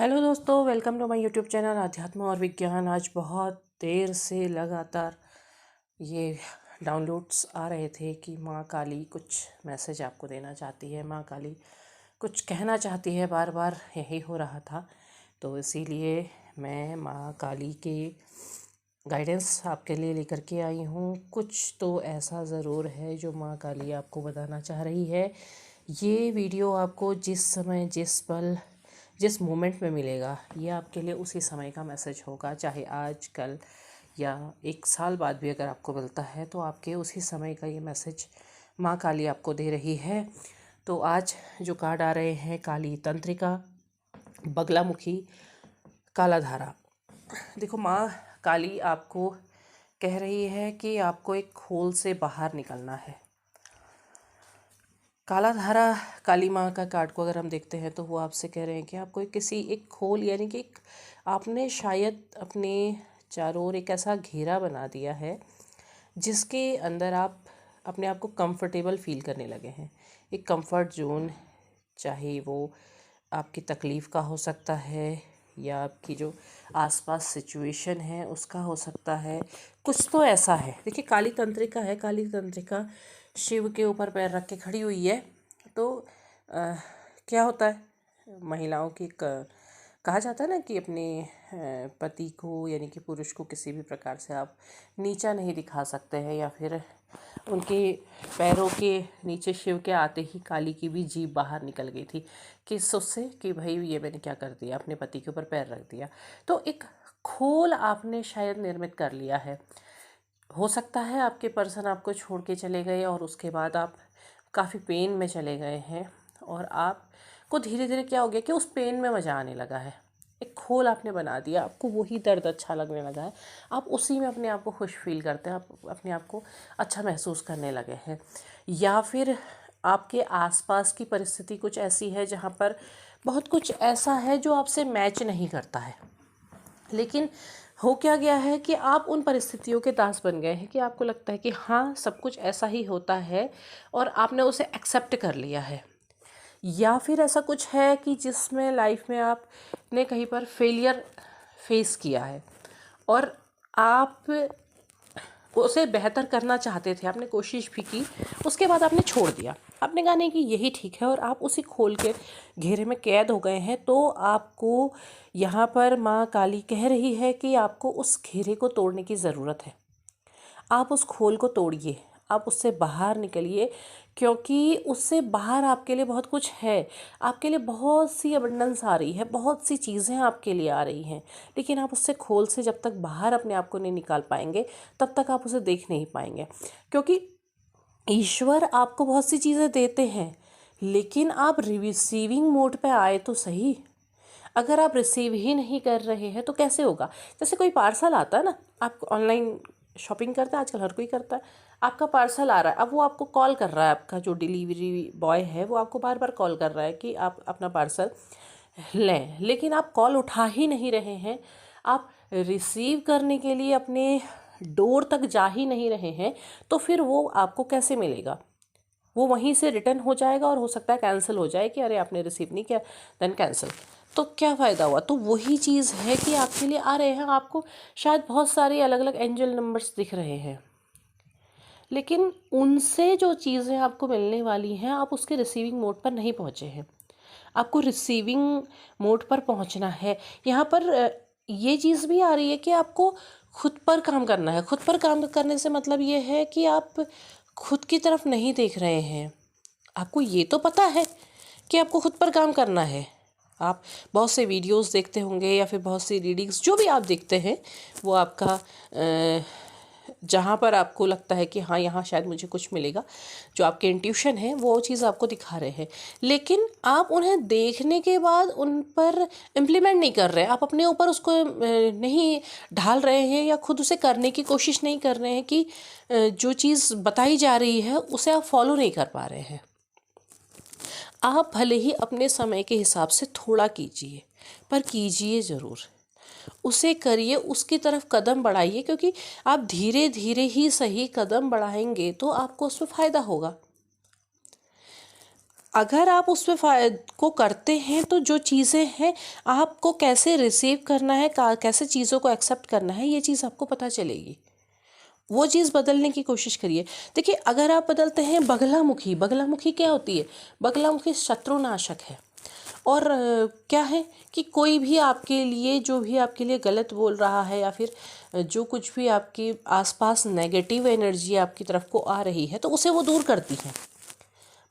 Hello दोस्तों, welcome to my YouTube channel अध्यात्म और विज्ञान। आज बहुत देर से लगातार ये डाउनलोड्स आ रहे थे कि माँ काली कुछ मैसेज आपको देना चाहती है, माँ काली कुछ कहना चाहती है, बार बार यही हो रहा था। तो इसीलिए मैं माँ काली के गाइडेंस आपके लिए लेकर के आई हूँ। कुछ तो ऐसा ज़रूर है जो माँ काली आपको बताना चाह रही है। ये वीडियो आपको जिस समय, जिस पल, जिस मोमेंट में मिलेगा, ये आपके लिए उसी समय का मैसेज होगा। चाहे आज, कल या 1 साल बाद भी अगर आपको मिलता है तो आपके उसी समय का ये मैसेज माँ काली आपको दे रही है। तो आज जो कार्ड आ रहे हैं, काली तंत्रिका, बगलामुखी, कालाधारा। देखो, माँ काली आपको कह रही है कि आपको एक खोल से बाहर निकलना है। कालाधारा काली माँ का कार्ड को अगर हम देखते हैं तो वो आपसे कह रहे हैं कि आपको किसी एक खोल, यानी कि एक आपने शायद अपने चारों ओर एक ऐसा घेरा बना दिया है जिसके अंदर आप अपने आप को कंफर्टेबल फील करने लगे हैं। एक कंफर्ट जोन, चाहे वो आपकी तकलीफ़ का हो सकता है या आपकी जो आसपास सिचुएशन है उसका हो सकता है। कुछ तो ऐसा है। देखिए, काली तंत्रिका है, काली तंत्रिका शिव के ऊपर पैर रख के खड़ी हुई है। तो क्या होता है, महिलाओं की कहा जाता है ना कि अपने पति को, यानी कि पुरुष को, किसी भी प्रकार से आप नीचा नहीं दिखा सकते हैं। या फिर उनके पैरों के नीचे शिव के आते ही काली की भी जीभ बाहर निकल गई थी कि उससे कि भाई ये मैंने क्या कर दिया, अपने पति के ऊपर पैर रख दिया। तो एक खोल आपने शायद निर्मित कर लिया है। हो सकता है आपके पर्सन आपको छोड़ के चले गए और उसके बाद आप काफ़ी पेन में चले गए हैं और आपको धीरे धीरे क्या हो गया कि उस पेन में मज़ा आने लगा है। एक खोल आपने बना दिया, आपको वही दर्द अच्छा लगने लगा है, आप उसी में अपने आप को खुश फील करते हैं, आप अपने आप को अच्छा महसूस करने लगे हैं। या फिर आपके आसपास की परिस्थिति कुछ ऐसी है जहाँ पर बहुत कुछ ऐसा है जो आपसे मैच नहीं करता है, लेकिन हो क्या गया है कि आप उन परिस्थितियों के दास बन गए हैं कि आपको लगता है कि हाँ, सब कुछ ऐसा ही होता है और आपने उसे एक्सेप्ट कर लिया है। या फिर ऐसा कुछ है कि जिसमें लाइफ में आपने कहीं पर फेलियर फेस किया है और आप उसे बेहतर करना चाहते थे, आपने कोशिश भी की, उसके बाद आपने छोड़ दिया। आपने कहा नहीं कि यही ठीक है और आप उसी खोल के घेरे में कैद हो गए हैं। तो आपको यहाँ पर माँ काली कह रही है कि आपको उस घेरे को तोड़ने की ज़रूरत है। आप उस खोल को तोड़िए, आप उससे बाहर निकलिए, क्योंकि उससे बाहर आपके लिए बहुत कुछ है। आपके लिए बहुत सी अबंडेंस आ रही है, बहुत सी चीज़ें आपके लिए आ रही हैं, लेकिन आप उससे खोल से जब तक बाहर अपने आप को नहीं निकाल पाएंगे तब तक आप उसे देख नहीं पाएंगे। क्योंकि ईश्वर आपको बहुत सी चीज़ें देते हैं, लेकिन आप रिसीविंग मोड पे आए तो सही। अगर आप रिसीव ही नहीं कर रहे हैं तो कैसे होगा। जैसे कोई पार्सल आता है ना, आप ऑनलाइन शॉपिंग करते हैं, आजकल हर कोई करता है। आपका पार्सल आ रहा है, अब वो आपको कॉल कर रहा है, आपका जो डिलीवरी बॉय है वो आपको बार बार कॉल कर रहा है कि आप अपना पार्सल लें, लेकिन आप कॉल उठा ही नहीं रहे हैं। आप रिसीव करने के लिए अपने डोर तक जा ही नहीं रहे हैं, तो फिर वो आपको कैसे मिलेगा। वो वहीं से रिटर्न हो जाएगा और हो सकता है कैंसिल हो जाए कि अरे आपने रिसीव नहीं किया, देन कैंसिल। तो क्या फ़ायदा हुआ। तो वही चीज़ है कि आपके लिए आ रहे हैं, आपको शायद बहुत सारे अलग अलग एंजल नंबर्स दिख रहे हैं, लेकिन उनसे जो चीज़ें आपको मिलने वाली हैं, आप उसके रिसीविंग मोड पर नहीं पहुँचे हैं। आपको रिसीविंग मोड पर पहुँचना है। यहाँ पर ये चीज़ भी आ रही है कि आपको खुद पर काम करना है। खुद पर काम करने से मतलब ये है कि आप खुद की तरफ नहीं देख रहे हैं। आपको ये तो पता है कि आपको खुद पर काम करना है। आप बहुत से वीडियोस देखते होंगे या फिर बहुत सी रीडिंग्स, जो भी आप देखते हैं वो आपका जहाँ पर आपको लगता है कि हाँ, यहाँ शायद मुझे कुछ मिलेगा, जो आपके इंट्यूशन है वो चीज़ आपको दिखा रहे हैं, लेकिन आप उन्हें देखने के बाद उन पर इम्प्लीमेंट नहीं कर रहे हैं। आप अपने ऊपर उसको नहीं ढाल रहे हैं या खुद उसे करने की कोशिश नहीं कर रहे हैं कि जो चीज़ बताई जा रही है उसे आप फॉलो नहीं कर पा रहे हैं। आप भले ही अपने समय के हिसाब से थोड़ा कीजिए, पर कीजिए ज़रूर, उसे करिए, उसकी तरफ कदम बढ़ाइए, क्योंकि आप धीरे धीरे ही सही कदम बढ़ाएंगे तो आपको उसमें फ़ायदा होगा। अगर आप उस पे को करते हैं तो जो चीज़ें हैं आपको कैसे रिसीव करना है, कैसे चीज़ों को एक्सेप्ट करना है, ये चीज़ आपको पता चलेगी। वो चीज़ बदलने की कोशिश करिए। देखिए, अगर आप बदलते हैं बगलामुखी, बगलामुखी क्या होती है? बगलामुखी शत्रुनाशक है। और क्या है कि कोई भी आपके लिए, जो भी आपके लिए गलत बोल रहा है या फिर जो कुछ भी आपके आसपास नेगेटिव एनर्जी आपकी तरफ को आ रही है, तो उसे वो दूर करती है।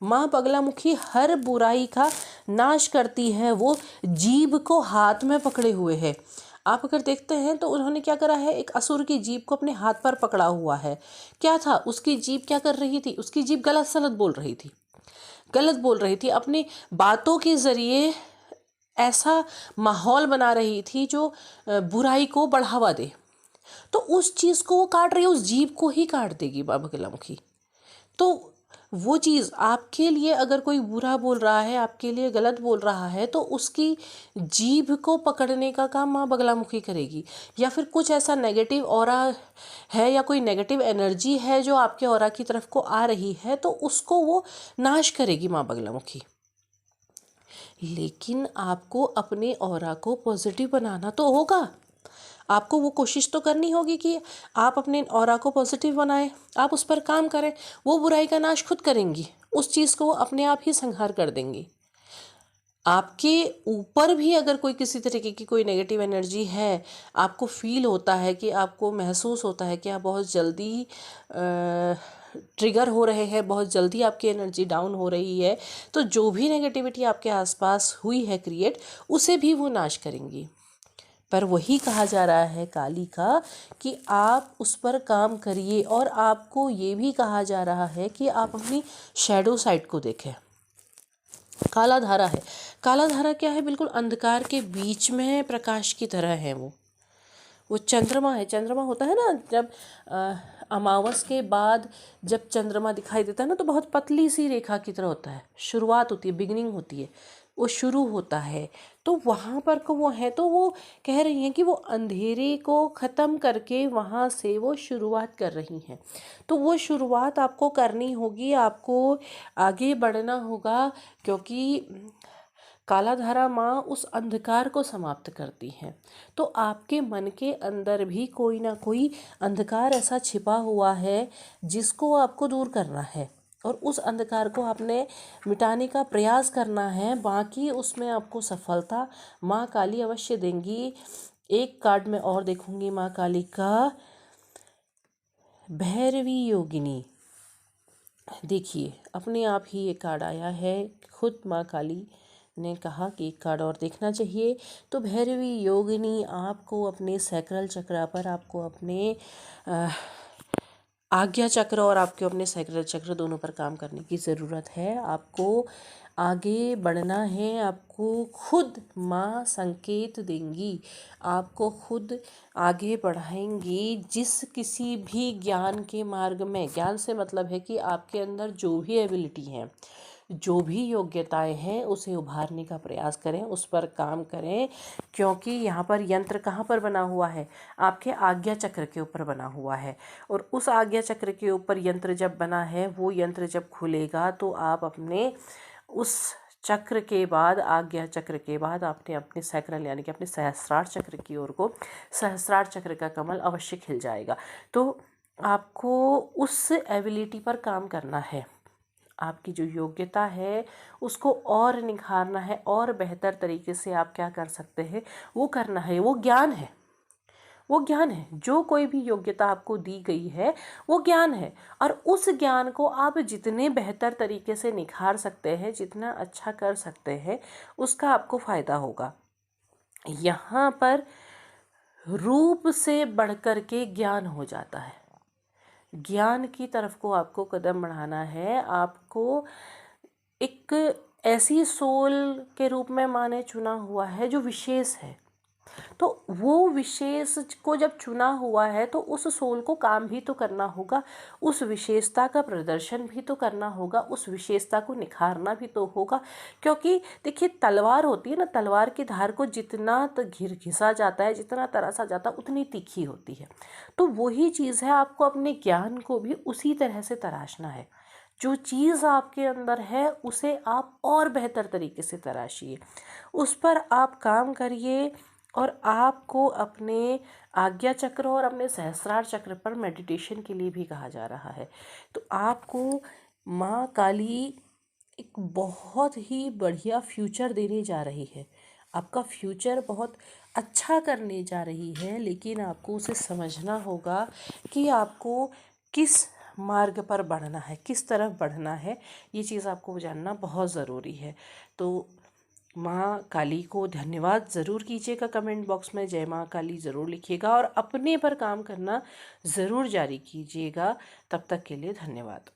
माँ बगलामुखी हर बुराई का नाश करती है। वो जीभ को हाथ में पकड़े हुए है। आप अगर देखते हैं तो उन्होंने क्या करा है, एक असुर की जीभ को अपने हाथ पर पकड़ा हुआ है। क्या था, उसकी जीभ क्या कर रही थी? उसकी जीभ गलत सलत बोल रही थी, गलत बोल रही थी, अपनी बातों के ज़रिए ऐसा माहौल बना रही थी जो बुराई को बढ़ावा दे। तो उस चीज़ को वो काट रही है, उस जीभ को ही काट देगी माँ बगलामुखी। तो वो चीज़ आपके लिए, अगर कोई बुरा बोल रहा है, आपके लिए गलत बोल रहा है, तो उसकी जीभ को पकड़ने का काम माँ बगलामुखी करेगी। या फिर कुछ ऐसा नेगेटिव ऑरा है या कोई नेगेटिव एनर्जी है जो आपके ऑरा की तरफ को आ रही है, तो उसको वो नाश करेगी माँ बगलामुखी। लेकिन आपको अपने ऑरा को पॉजिटिव बनाना तो होगा। आपको वो कोशिश तो करनी होगी कि आप अपने ऑरा को पॉजिटिव बनाएं, आप उस पर काम करें। वो बुराई का नाश खुद करेंगी, उस चीज़ को वो अपने आप ही संहार कर देंगी। आपके ऊपर भी अगर कोई किसी तरीके की कोई नेगेटिव एनर्जी है, आपको फील होता है कि आपको महसूस होता है कि आप बहुत जल्दी ट्रिगर हो रहे हैं, बहुत जल्दी आपकी एनर्जी डाउन हो रही है, तो जो भी नेगेटिविटी आपके आसपास हुई है क्रिएट, उसे भी वो नाश करेंगी। पर वही कहा जा रहा है काली का कि आप उस पर काम करिए। और आपको ये भी कहा जा रहा है कि आप अपनी शैडो साइड को देखें। काला धारा है, काला धारा क्या है? बिल्कुल अंधकार के बीच में प्रकाश की तरह है। वो चंद्रमा है। चंद्रमा होता है ना, जब अमावस के बाद जब चंद्रमा दिखाई देता है ना, तो बहुत पतली सी रेखा की तरह होता है। शुरुआत होती है, बिगिनिंग होती है, वो शुरू होता है। तो वहाँ पर को वो है, तो वो कह रही हैं कि वो अंधेरे को ख़त्म करके वहाँ से वो शुरुआत कर रही हैं। तो वो शुरुआत आपको करनी होगी, आपको आगे बढ़ना होगा, क्योंकि काला धारा माँ उस अंधकार को समाप्त करती हैं। तो आपके मन के अंदर भी कोई ना कोई अंधकार ऐसा छिपा हुआ है जिसको आपको दूर करना है, और उस अंधकार को आपने मिटाने का प्रयास करना है। बाकी उसमें आपको सफलता माँ काली अवश्य देंगी। एक कार्ड में और देखूंगी माँ काली का, भैरवी योगिनी। देखिए, अपने आप ही ये कार्ड आया है, खुद माँ काली ने कहा कि एक कार्ड और देखना चाहिए। तो भैरवी योगिनी आपको अपने सैक्रल चक्र पर, आपको अपने आज्ञा चक्र और आपके अपने सैक्रल चक्र दोनों पर काम करने की ज़रूरत है। आपको आगे बढ़ना है, आपको खुद माँ संकेत देंगी, आपको खुद आगे बढ़ाएंगी। जिस किसी भी ज्ञान के मार्ग में, ज्ञान से मतलब है कि आपके अंदर जो भी एबिलिटी है, जो भी योग्यताएं हैं, उसे उभारने का प्रयास करें, उस पर काम करें। क्योंकि यहाँ पर यंत्र कहाँ पर बना हुआ है? आपके आज्ञा चक्र के ऊपर बना हुआ है। और उस आज्ञा चक्र के ऊपर यंत्र जब बना है, वो यंत्र जब खुलेगा तो आप अपने उस चक्र के बाद, आज्ञा चक्र के बाद, आपने अपने सैक्रल यानी कि अपने सहस्रार चक्र की ओर को, सहस्रार चक्र का कमल अवश्य खिल जाएगा। तो आपको उस एबिलिटी पर काम करना है। आपकी जो योग्यता है उसको और निखारना है, और बेहतर तरीके से आप क्या कर सकते हैं वो करना है। वो ज्ञान है, वो ज्ञान है। जो कोई भी योग्यता आपको दी गई है वो ज्ञान है, और उस ज्ञान को आप जितने बेहतर तरीके से निखार सकते हैं, जितना अच्छा कर सकते हैं, उसका आपको फ़ायदा होगा। यहाँ पर रूप से बढ़कर के ज्ञान हो जाता है। ज्ञान की तरफ को आपको कदम बढ़ाना है। आपको एक ऐसी सोल के रूप में माने चुना हुआ है जो विशेष है। तो वो विशेष को जब चुना हुआ है तो उस सोल को काम भी तो करना होगा, उस विशेषता का प्रदर्शन भी तो करना होगा, उस विशेषता को निखारना भी तो होगा। क्योंकि देखिए, तलवार होती है ना, तलवार की धार को जितना घिसा जाता है, जितना तरासा जाता है, उतनी तीखी होती है। तो वही चीज़ है, आपको अपने ज्ञान को भी उसी तरह से तराशना है। जो चीज़ आपके अंदर है उसे आप और बेहतर तरीके से तराशिए, उस पर आप काम करिए। और आपको अपने आज्ञा चक्र और अपने सहस्रार चक्र पर मेडिटेशन के लिए भी कहा जा रहा है। तो आपको माँ काली एक बहुत ही बढ़िया फ्यूचर देने जा रही है। आपका फ्यूचर बहुत अच्छा करने जा रही है, लेकिन आपको उसे समझना होगा कि आपको किस मार्ग पर बढ़ना है, किस तरफ बढ़ना है। ये चीज़ आपको जानना बहुत ज़रूरी है। तो माँ काली को धन्यवाद ज़रूर कीजिएगा, कमेंट बॉक्स में जय माँ काली ज़रूर लिखिएगा और अपने पर काम करना ज़रूर जारी कीजिएगा। तब तक के लिए धन्यवाद।